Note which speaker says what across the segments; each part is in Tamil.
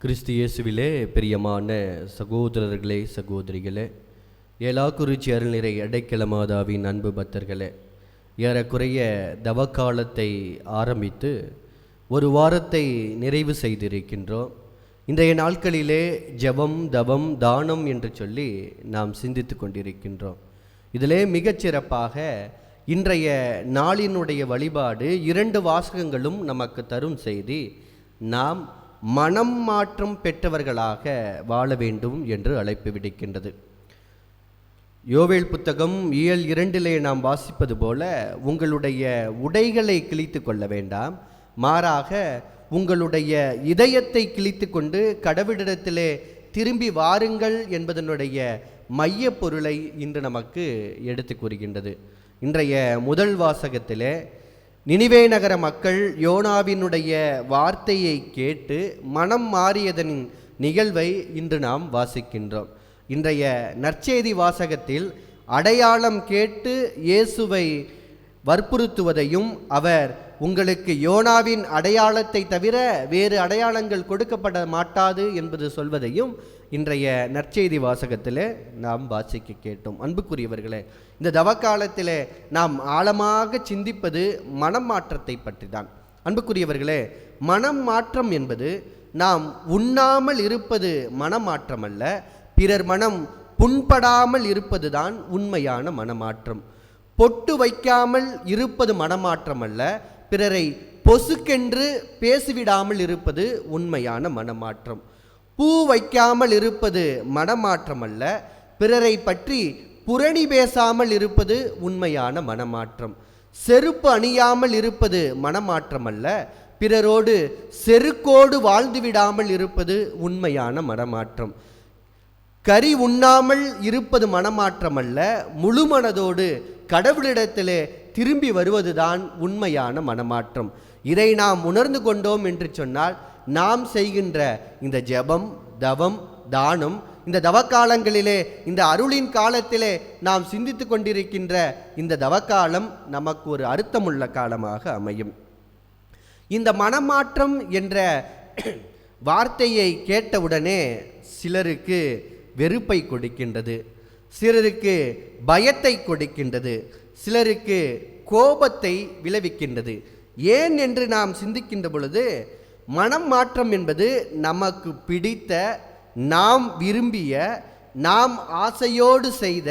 Speaker 1: கிறிஸ்து இயேசுவிலே பிரியமான சகோதரர்களே சகோதரிகளே, ஏலாக்குறிச்சி அருள்நிறை அடைக்கல மாதாவின் அன்பு பக்தர்களே, ஏறக்குறைய தவக்காலத்தை ஆரம்பித்து ஒரு வாரத்தை நிறைவு செய்திருக்கின்றோம். இன்றைய நாட்களிலே ஜெபம், தவம், தானம் என்று சொல்லி நாம் சிந்தித்து கொண்டிருக்கின்றோம். இதிலே மிகச்சிறப்பாக இன்றைய நாளினுடைய வழிபாடு 2 வாசகங்களும் நமக்கு தரும் செய்தி, நாம் மனம் மாற்றம் பெற்றவர்களாக வாழ வேண்டும் என்று அழைப்பு விடுக்கின்றது. யோவேல் புத்தகம் இயல் 2 நாம் வாசிப்பது போல, உங்களுடைய உடைகளை கிழித்து கொள்ள வேண்டாம், மாறாக உங்களுடைய இதயத்தை கிழித்து கொண்டு கடவுளிடத்திலே திரும்பி வாருங்கள் என்பதனுடைய மைய பொருளை இன்று நமக்கு எடுத்து கூறுகின்றது. இன்றைய முதல் வாசகத்திலே நினிவே நகர மக்கள் யோனாவினுடைய வார்த்தையை கேட்டு மனம் மாறியதன் நிகழ்வை இன்று நாம் வாசிக்கின்றோம். இன்றைய நற்செய்தி வாசகத்தில் அடையாளம் கேட்டு இயேசுவை வற்புறுத்துவதையும், அவர் உங்களுக்கு யோனாவின் அடையாளத்தை தவிர வேறு அடையாளங்கள் கொடுக்கப்பட மாட்டாது என்பது சொல்வதையும் இன்றைய நற்செய்தி வாசகத்தில் நாம் வாசிக்க கேட்டோம். அன்புக்குரியவர்களே, இந்த தவக்காலத்தில் நாம் ஆழமாக சிந்திப்பது மனம் மாற்றத்தை பற்றி தான். அன்புக்குரியவர்களே, மனம் மாற்றம் என்பது நாம் உண்ணாமல் இருப்பது மனமாற்றம் அல்ல, பிறர் மனம் புண்படாமல் இருப்பது தான் உண்மையான மனமாற்றம். பொட்டு வைக்காமல் இருப்பது மனமாற்றம் அல்ல, பிறரை பொசுக்கென்று பேசிவிடாமல் இருப்பது உண்மையான மனமாற்றம். பூ வைக்காமல் இருப்பது மனமாற்றம் அல்ல, பிறரை பற்றி புரணி பேசாமல் இருப்பது உண்மையான மனமாற்றம். செருப்பு அணியாமல் இருப்பது மனமாற்றம் அல்ல, பிறரோடு செருக்கோடு வாழ்ந்துவிடாமல் இருப்பது உண்மையான மனமாற்றம். கறி உண்ணாமல் இருப்பது மனமாற்றம் அல்ல, முழு மனதோடு கடவுளிடத்திலே திரும்பி வருவதுதான் உண்மையான மனமாற்றம். இதை நாம் உணர்ந்து கொண்டோம் என்று சொன்னால், நாம் செய்கின்ற இந்த ஜெபம், தவம், தானம், இந்த தவக்காலங்களிலே, இந்த அருளின் காலத்திலே நாம் சிந்தித்து கொண்டிருக்கின்ற இந்த தவக்காலம் நமக்கு ஒரு அர்த்தமுள்ள காலமாக அமையும். இந்த மனமாற்றம் என்ற வார்த்தையை கேட்டவுடனே சிலருக்கு வெறுப்பை கொடுக்கின்றது, சிலருக்கு பயத்தை கொடுக்கின்றது, சிலருக்கு கோபத்தை விளைவிக்கின்றது. ஏன் என்று நாம் சிந்திக்கின்ற பொழுது, மனம் மாற்றம் என்பது நமக்கு பிடித்த, நாம் விரும்பிய, நாம் ஆசையோடு செய்த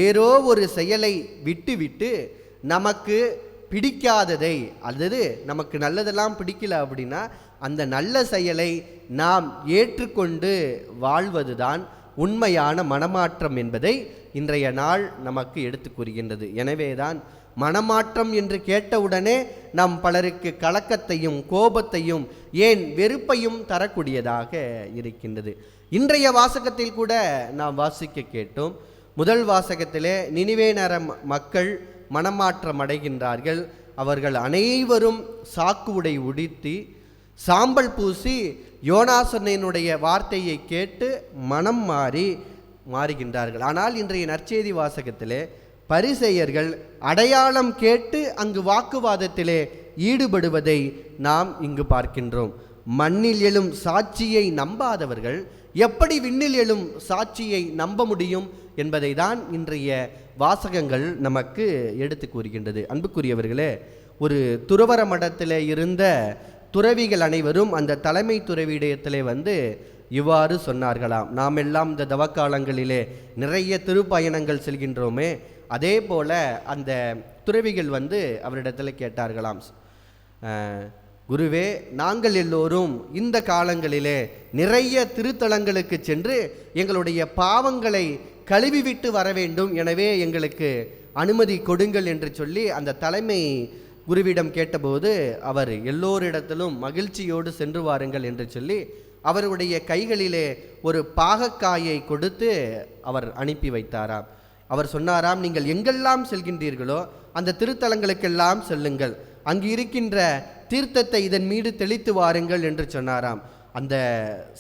Speaker 1: ஏதோ ஒரு செயலை விட்டுவிட்டு நமக்கு பிடிக்காததை, அல்லது நமக்கு நல்லதெல்லாம் பிடிக்கல அப்படின்னா அந்த நல்ல செயலை நாம் ஏற்றுக்கொண்டு வாழ்வதுதான் உண்மையான மனமாற்றம் என்பதை இன்றைய நாள் நமக்கு எடுத்து கூறுகின்றது. எனவேதான் மனமாற்றம் என்று கேட்டவுடனே நம் பலருக்கு கலக்கத்தையும் கோபத்தையும் ஏன் வெறுப்பையும் தரக்கூடியதாக இருக்கின்றது. இன்றைய வாசகத்தில் கூட நாம் வாசிக்க கேட்டோம். முதல் வாசகத்திலே நினிவே நகர மக்கள் மனமாற்றம் அடைகின்றார்கள். அவர்கள் அனைவரும் சாக்கு உடை உடுத்தி சாம்பல் பூசி யோனாசனுடைய வார்த்தையை கேட்டு மனம் மாறுகின்றார்கள். ஆனால் இன்றைய நற்செய்தி வாசகத்திலே பரிசேயர்கள் அடையாளம் கேட்டு அங்கு வாக்குவாதத்திலே ஈடுபடுவதை நாம் இங்கு பார்க்கின்றோம். மண்ணில் எழும் சாட்சியை நம்பாதவர்கள் எப்படி விண்ணில் எழும் சாட்சியை நம்ப முடியும் என்பதை தான் இன்றைய வாசகங்கள் நமக்கு எடுத்து கூறுகின்றது. அன்புக்குரியவர்களே, ஒரு துறவற மடத்தில் இருந்த துறவிகள் அனைவரும் அந்த தலைமை துறவியிடத்திலே இவ்வாறு சொன்னார்களாம். நாம் எல்லாம் இந்த தவக்காலங்களிலே நிறைய திருப்பயணங்கள் செல்கின்றோமே, அதே போல அந்த துறவிகள் அவரிடத்தில் கேட்டார்களாம், குருவே, நாங்கள் எல்லோரும் இந்த காலங்களிலே நிறைய திருத்தலங்களுக்கு சென்று எங்களுடைய பாவங்களை கழுவிவிட்டு வர வேண்டும், எனவே எங்களுக்கு அனுமதி கொடுங்கள் என்று சொல்லி அந்த தலைமை குருவிடம் கேட்டபோது, அவர் எல்லோரிடத்திலும் மகிழ்ச்சியோடு சென்று வாருங்கள் என்று சொல்லி அவருடைய கைகளிலே ஒரு பாகக்காயை கொடுத்து அவர் அனுப்பி வைத்தாராம். அவர் சொன்னாராம், நீங்கள் எங்கெல்லாம் செல்கின்றீர்களோ அந்த திருத்தலங்களுக்கெல்லாம் செல்லுங்கள், அங்கு இருக்கின்ற தீர்த்தத்தை இதன் மீது தெளித்து வாருங்கள் என்று சொன்னாராம். அந்த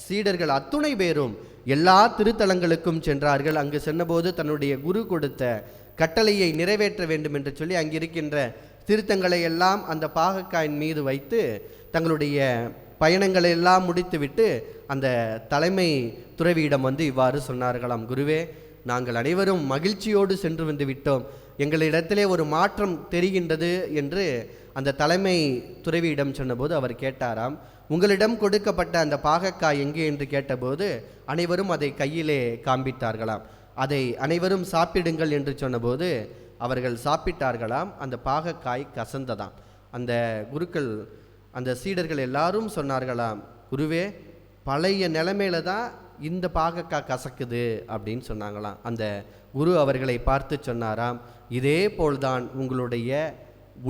Speaker 1: சீடர்கள் அத்துணை பேரும் எல்லா திருத்தலங்களுக்கும் சென்றார்கள். அங்கு சென்றபோது தன்னுடைய குரு கொடுத்த கட்டளையை நிறைவேற்ற வேண்டும் என்று சொல்லி அங்கிருக்கின்ற திருத்தங்களை எல்லாம் அந்த பாகக்காயின் மீது வைத்து தங்களுடைய பயணங்களை எல்லாம் முடித்துவிட்டு அந்த தலைமை துறவியிடம் வந்து இவ்வாறு சொன்னார்களாம், குருவே, நாங்கள் அனைவரும் மகிழ்ச்சியோடு சென்று வந்து விட்டோம், எங்களிடத்திலே ஒரு மாற்றம் தெரிகின்றது என்று அந்த தலைமை துறவியிடம் சொன்னபோது அவர் கேட்டாராம், உங்களிடம் கொடுக்கப்பட்ட அந்த பாகக்காய் எங்கே என்று கேட்டபோது அனைவரும் அதை கையிலே காண்பித்தார்களாம். அதை அனைவரும் சாப்பிடுங்கள் என்று சொன்னபோது அவர்கள் சாப்பிட்டார்களாம். அந்த பாகக்காய் கசந்ததாம். அந்த குருக்கள், அந்த சீடர்கள் எல்லாரும் சொன்னார்களாம், குருவே, பழைய நிலைமையில தான் இந்த பாகக்காய் கசக்குது அப்படின்னு சொன்னாங்களாம். அந்த குரு அவர்களை பார்த்து சொன்னாராம், இதே போல்தான் உங்களுடைய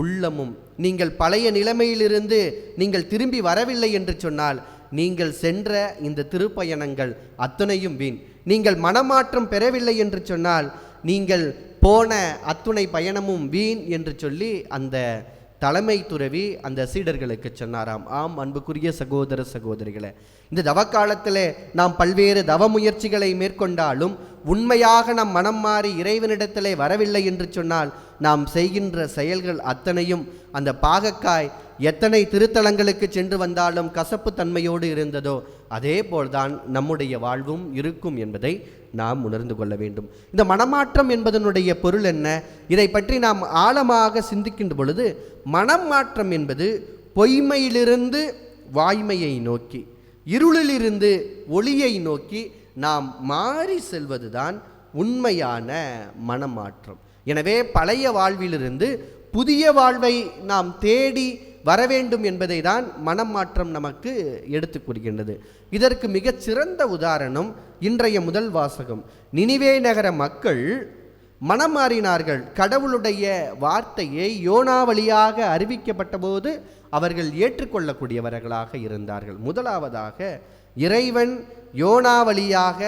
Speaker 1: உள்ளமும். நீங்கள் பழைய நிலைமையிலிருந்து நீங்கள் திரும்பி வரவில்லை என்று சொன்னால் நீங்கள் சென்ற இந்த திருப்பயணங்கள் அத்துணையும் வீண். நீங்கள் மனமாற்றம் பெறவில்லை என்று சொன்னால் நீங்கள் போன அத்துணை பயணமும் வீண் என்று சொல்லி அந்த தலைமை துறவி அந்த சீடர்களுக்கு சொன்னாராம். ஆம் அன்புக்குரிய சகோதர சகோதரிகளே, இந்த தவக்காலத்தில் நாம் பல்வேறு தவ முயற்சிகளை மேற்கொண்டாலும் உண்மையாக நம் மனம் மாறி இறைவனிடத்திலே வரவில்லை என்று சொன்னால் நாம் செய்கின்ற செயல்கள் அத்தனையும் அந்த பாகக்காய் எத்தனை திருத்தலங்களுக்கு சென்று வந்தாலும் கசப்பு தன்மையோடு இருந்ததோ அதே போல்தான் நம்முடைய வாழ்வும் இருக்கும் என்பதை நாம் உணர்ந்து கொள்ள வேண்டும். இந்த மனமாற்றம் என்பதனுடைய பொருள் என்ன? இதை பற்றி நாம் ஆழமாக சிந்திக்கின்ற பொழுது, மனம் மாற்றம் என்பது பொய்மையிலிருந்து வாய்மையை நோக்கி, இருளிலிருந்து ஒளியை நோக்கி நாம் மாறி செல்வதுதான் உண்மையான மனமாற்றம். எனவே பழைய வாழ்விலிருந்து புதிய வாழ்வை நாம் தேடி வர வேண்டும் என்பதை தான் மனம் மாற்றம் நமக்கு எடுத்து கூறுகின்றது. இதற்கு மிகச் சிறந்த உதாரணம் இன்றைய முதல் வாசகம். நினிவே நகர மக்கள் மனம் மாறினார்கள். கடவுளுடைய வார்த்தையை யோனா வழியாக அறிவிக்கப்பட்ட போது அவர்கள் ஏற்றுக்கொள்ளக்கூடியவர்களாக இருந்தார்கள். முதலாவதாக இறைவன் யோனா வழியாக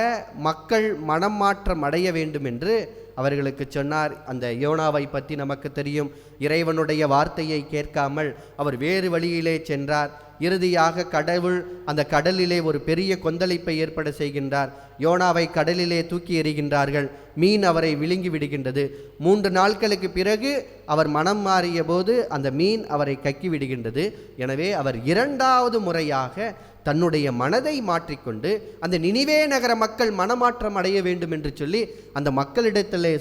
Speaker 1: மக்கள் மனம் மாற்றம் அடைய வேண்டும் என்று அவர்களுக்கு சொன்னார். அந்த யோனாவை பற்றி நமக்கு தெரியும். இறைவனுடைய வார்த்தையை கேட்காமல் அவர் வேறு வழியிலே சென்றார். இறுதியாக கடவுள் அந்த கடலிலே ஒரு பெரிய கொந்தளிப்பை ஏற்பட செய்கின்றார். யோனாவை கடலிலே தூக்கி எறிகின்றார்கள். மீன் அவரை விழுங்கி விடுகின்றது. 3 நாட்களுக்கு பிறகு அவர் மனம் மாறிய போது அந்த மீன் அவரை கக்கி விடுகின்றது. எனவே அவர் 2வது முறையாக தன்னுடைய மனதை மாற்றிக்கொண்டு அந்த நினிவே நகர மக்கள் மனமாற்றம் அடைய வேண்டும் என்று சொல்லி அந்த மக்களிடத்திலே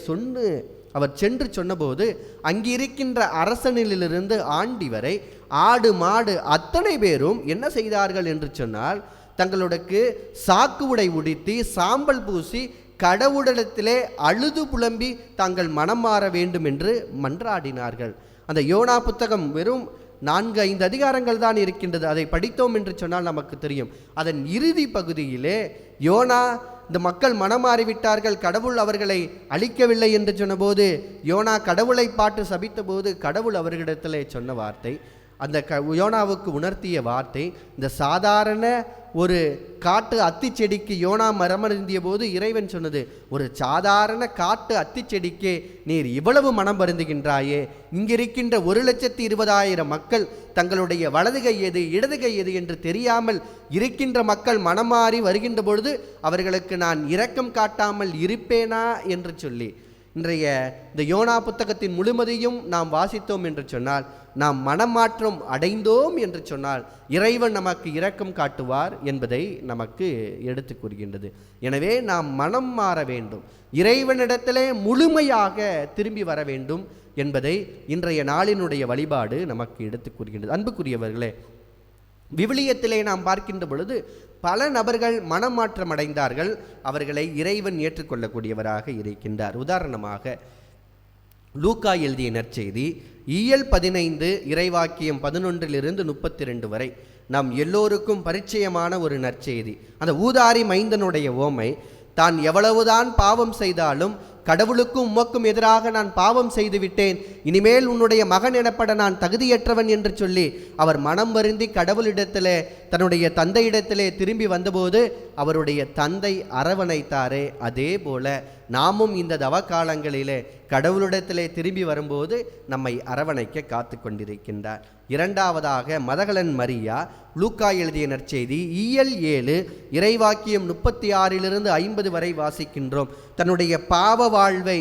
Speaker 1: அவர் சென்று சொன்னபோது அங்கிருக்கின்ற அரசனிலிருந்து ஆண்டி வரை ஆடு மாடு அத்தனை பேரும் என்ன செய்தார்கள் என்று சொன்னால், தங்களுக்கு சாக்கு உடை உடுத்தி சாம்பல் பூசி கடவுளிடத்திலே அழுது புலம்பி தாங்கள் மனம் மாற வேண்டும் என்று மன்றாடினார்கள். அந்த யோனா புத்தகம் வெறும் 4-5 அதிகாரங்கள் தான் இருக்கின்றது. அதை படித்தோம் என்று சொன்னால் நமக்கு தெரியும். அதன் இறுதி பகுதியிலே யோனா, இந்த மக்கள் மனமாறிவிட்டார்கள், கடவுள் அவர்களை அழிக்கவில்லை என்று சொன்னபோது யோனா கடவுளை பாட்டு சபித்த போது கடவுள் அவர்களிடத்திலே சொன்ன வார்த்தை, அந்த யோனாவுக்கு உணர்த்திய வார்த்தை, இந்த சாதாரண ஒரு காட்டு அத்தி செடிக்கு யோனா மரமருந்திய போது இறைவன் சொன்னது, ஒரு சாதாரண காட்டு அத்தி செடிக்கு நீர் இவ்வளவு மனம் வருந்துகின்றாயே, இங்கிருக்கின்ற 1,20,000 மக்கள் தங்களுடைய வலது கை எது இடது கை எது என்று தெரியாமல் இருக்கின்ற மக்கள் மனமாறி வருகின்ற பொழுது அவர்களுக்கு நான் இரக்கம் காட்டாமல் இருப்பேனா என்று சொல்லி இன்றைய இந்த யோனா புத்தகத்தின் முழுமதையும் நாம் வாசித்தோம் என்று சொன்னால், நாம் மனமாற்றம் அடைந்தோம் என்று சொன்னால் இறைவன் நமக்கு இரக்கம் காட்டுவார் என்பதை நமக்கு எடுத்து கூறுகின்றது. எனவே நாம் மனம் மாற வேண்டும், இறைவனிடத்திலே முழுமையாக திரும்பி வர வேண்டும் என்பதை இன்றைய நாளினுடைய வழிபாடு நமக்கு எடுத்து கூறுகின்றது. அன்புக்குரியவர்களே, விவிலியத்திலே நாம் பார்க்கின்ற பொழுது பல நபர்கள் மனமாற்றம் அடைந்தார்கள். அவர்களை இறைவன் ஏற்றுக்கொள்ளக்கூடியவராக இருக்கின்றார். உதாரணமாக லூக்கா எழுதிய நற்செய்தி இயல் 15 இறைவாக்கியம் 11 - 32 வரை நாம் எல்லோருக்கும் பரிச்சயமான ஒரு நற்செய்தி. அந்த ஊதாரி மைந்தனுடைய ஓமை, தான் எவ்வளவுதான் பாவம் செய்தாலும் கடவுளுக்கும் உமக்கும் எதிராக நான் பாவம் செய்து விட்டேன், இனிமேல் உன்னுடைய மகன் எனப்பட நான் தகுதியற்றவன் என்று சொல்லி அவர் மனம் வருந்தி கடவுளிடத்திலே தன்னுடைய தந்தையிடத்திலே திரும்பி வந்தபோது அவருடைய தந்தை அரவணைத்தாரே, அதே போல நாமும் இந்த தவக்காலங்களிலே கடவுளிடத்திலே திரும்பி வரும்போது நம்மை அரவணைக்க காத்து கொண்டிருக்கின்றார். 2வதாக மதகலன் மரியா லூக்கா எழுதிய நற்செய்தி இயல் 7 இறைவாக்கியம் 36 - 50 வரை வாசிக்கின்றோம். தன்னுடைய பாவ வாழ்வை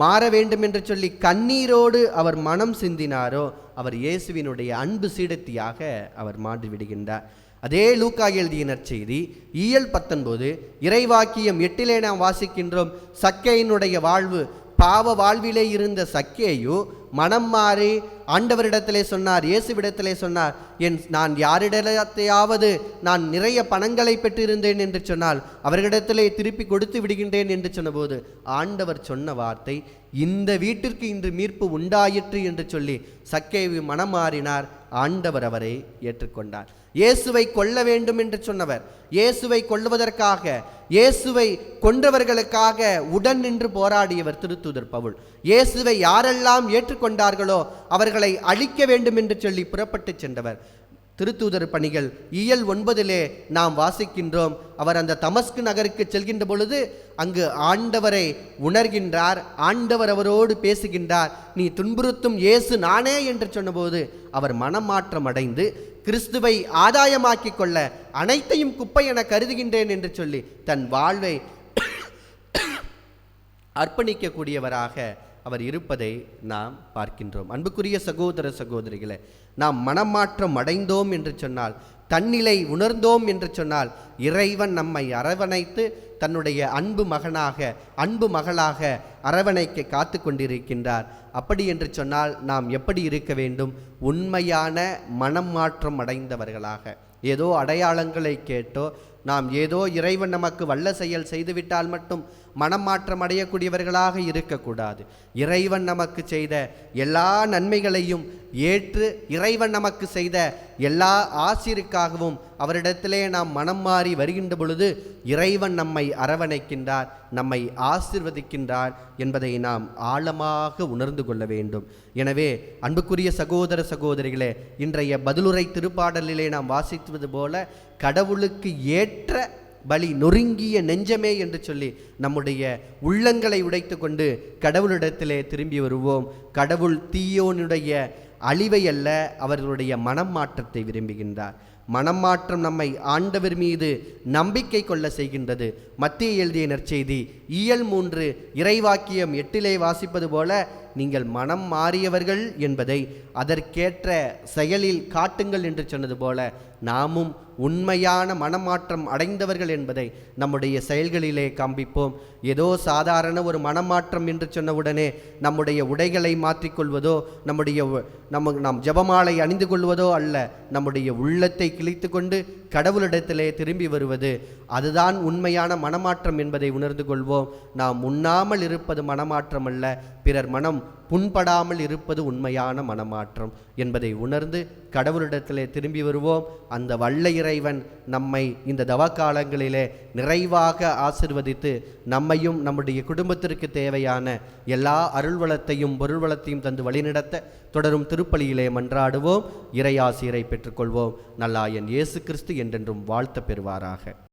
Speaker 1: மாற வேண்டும் என்று சொல்லி கண்ணீரோடு அவர் மனம் சிந்தினாரோ அவர் இயேசுவினுடைய அன்பு சீடத்தியாக அவர் மாறிவிடுகின்றார். அதே லூக்கா எழுதிய நற்செய்தி இயல் 19 இறைவாக்கியம் 8 நாம் வாசிக்கின்றோம். சக்கேயினுடைய வாழ்வு, பாவ வாழ்விலே இருந்த சக்கேயு மனம் மாறி ஆண்டவரிடத்திலே சொன்னார், இயேசுவிடத்திலே சொன்னார், நான் யாரிடத்தையாவது நான் நிறைய பணங்களை பெற்றிருந்தேன் என்று சொன்னால் அவர்களிடத்திலே திருப்பி கொடுத்து விடுகின்றேன் என்று சொன்னபோது ஆண்டவர் சொன்ன வார்த்தை, இந்த வீட்டிற்கு இன்று மீட்பு உண்டாயிற்று என்று சொல்லி சக்கேயு மனம் மாறினார். ஆண்டவர் அவரை ஏற்றுக்கொண்டார். இயேசுவை கொல்ல வேண்டும் என்று சொன்னவர், இயேசுவை கொல்லுவதற்காக, இயேசுவை கொன்றவர்களுக்காக உடன் நின்று போராடியவர் திருத்தூதர் பவுல். இயேசுவை யாரெல்லாம் ஏற்றுக்கொண்டார்களோ அவர்களை அழிக்க வேண்டும் என்று சொல்லி புறப்பட்டு சென்றவர். திருத்தூதர் பணிகள் இயல் 9 நாம் வாசிக்கின்றோம். அவர் அந்த தமஸ்கு நகருக்கு செல்கின்ற பொழுது அங்கு ஆண்டவரை உணர்கின்றார். ஆண்டவர் அவரோடு பேசுகின்றார். நீ துன்புறுத்தும் இயேசு நானே என்று சொன்னபோது அவர் மனமாற்றம் அடைந்து கிறிஸ்துவை ஆதாயமாக்கி கொள்ள அனைத்தையும் குப்பை என கருதுகின்றேன் என்று சொல்லி தன் வாழ்வை அர்ப்பணிக்கக்கூடியவராக அவர் இருப்பதை நாம் பார்க்கின்றோம். அன்புக்குரிய சகோதர சகோதரிகளே, நாம் மனமாற்றம் அடைந்தோம் என்று சொன்னால், தன்னிலை உணர்ந்தோம் என்று சொன்னால், இறைவன் நம்மை அரவணைத்து தன்னுடைய அன்பு மகனாக, அன்பு மகளாக அரவணைக்க காத்து கொண்டிருக்கின்றார். அப்படி என்று சொன்னால் நாம் எப்படி இருக்க வேண்டும்? உண்மையான மனம் மாற்றம் அடைந்தவர்களாக. ஏதோ அடையாளங்களை கேட்டோ, நாம் ஏதோ இறைவன் நமக்கு வல்ல செயல் செய்துவிட்டால் மட்டும் மனம் மாற்றம் அடையக்கூடியவர்களாக இருக்கக்கூடாது. இறைவன் நமக்கு செய்த எல்லா நன்மைகளையும் ஏற்று, இறைவன் நமக்கு செய்த எல்லா ஆசிருக்காகவும் அவரிடத்திலே நாம் மனம் மாறி வருகின்ற பொழுது இறைவன் நம்மை அரவணைக்கின்றார், நம்மை ஆசிர்வதிக்கின்றார் என்பதை நாம் ஆழமாக உணர்ந்து கொள்ள வேண்டும். எனவே அன்புக்குரிய சகோதர சகோதரிகளே, இன்றைய பதிலுரை திருப்பாடலிலே நாம் வாசித்துவது போல கடவுளுக்கு ஏற்ற பலி நொறுங்கிய நெஞ்சமே என்று சொல்லி நம்முடைய உள்ளங்களை உடைத்து கொண்டு கடவுளிடத்திலே திரும்பி வருவோம். கடவுள் தீயோனுடைய அழிவை அல்ல, அவர்களுடைய மனம் மாற்றத்தை விரும்புகின்றார். மனம் மாற்றம் நம்மை ஆண்டவர் மீது நம்பிக்கை கொள்ள செய்கின்றது. மத்தேயு எழுதிய நற்செய்தி இயல் 3 இறைவாக்கியம் 8 வாசிப்பது போல, நீங்கள் மனம் மாறியவர்கள் என்பதை அதற்கேற்ற செயலில் காட்டுங்கள் என்று சொன்னது போல, நாமும் உண்மையான மனமாற்றம் அடைந்தவர்கள் என்பதை நம்முடைய செயல்களிலே காண்பிப்போம். ஏதோ சாதாரண ஒரு மனமாற்றம் என்று சொன்னவுடனே நம்முடைய உடைகளை மாற்றிக்கொள்வதோ, நாம் ஜெபமாலை அணிந்து கொள்வதோ அல்ல, நம்முடைய உள்ளத்தை கிழித்து கொண்டு கடவுளிடத்திலே திரும்பி வருவது, அதுதான் உண்மையான மனமாற்றம் என்பதை உணர்ந்து கொள்வோம். நாம் உண்ணாமல் இருப்பது மனமாற்றம் அல்ல, பிறர் மனம் புண்படாமல் இருப்பது உண்மையான மனமாற்றம் என்பதை உணர்ந்து கடவுளிடத்திலே திரும்பி வருவோம். அந்த வல்ல இறைவன் நம்மை இந்த தவக்காலங்களிலே நிறைவாக ஆசிர்வதித்து நம்மையும் நம்முடைய குடும்பத்திற்கு தேவையான எல்லா அருள்வளத்தையும் பொருள்வளத்தையும் தந்து வழிநடத்த தொடரும் திருப்பலியிலே மன்றாடுவோம். இறையாசிரை பெற்றுக்கொள்வோம். நல்லாயன் இயேசு கிறிஸ்து என்றென்றும் வாழ்த்த பெறுவாராக.